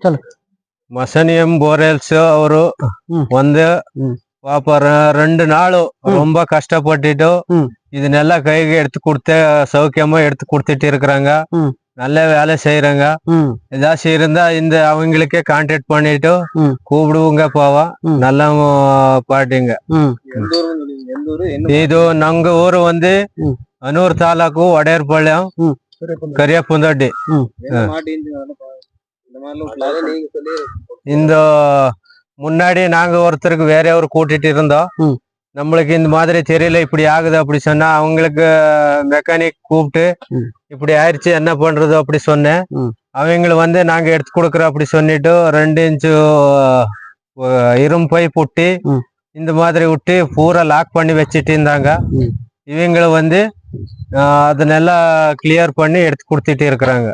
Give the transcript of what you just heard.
சொல்லு. மசனியம் போரெல்ஸ் அவரு வந்து ಪಾಪ 2 நாள் ரொம்ப கஷ்டப்பட்டுட்டு இதனெல்லாம் கைக்கு எடுத்து கொடுத்து சௌக்கியமா எடுத்து கொடுத்துட்டு இருக்கிறாங்க. நல்ல வேலை செய்யறாங்க. ஏதாச்சும் இருந்தா இந்த அவங்களுக்கே கான்டாக்ட் பண்ணிட்டு கூப்பிடுவோங்க போவா. நல்ல பாட்டிங்க. இது நங்க ஊரு வந்து அனூர் தாலுಕು ಒಡೆಯರ್ಪಾಳ್ಯಂ ಕರಿಯಪ್ಪನದೊಡ್ಡಿ. இந்த முன்னாடி நாங்க ஒருத்தருக்கு வேறையவர் கூட்டிட்டு இருந்தோம். நம்மளுக்கு இந்த மாதிரி தெரியல இப்படி ஆகுது அப்படி சொன்னா அவங்களுக்கு மெக்கானிக் கூப்பிட்டு இப்படி ஆயிடுச்சு என்ன பண்றது அப்படி சொன்னேன். அவங்களை வந்து நாங்க எடுத்து கொடுக்குறோம் அப்படி சொல்லிட்டு 2 இன்ச்சு இரும்பு பைப் விட்டு இந்த மாதிரி விட்டு பூரா லாக் பண்ணி வச்சுட்டு இருந்தாங்க. இவங்களை வந்து அதனெல்லாம் கிளியர் பண்ணி எடுத்து கொடுத்துட்டு இருக்கிறாங்க.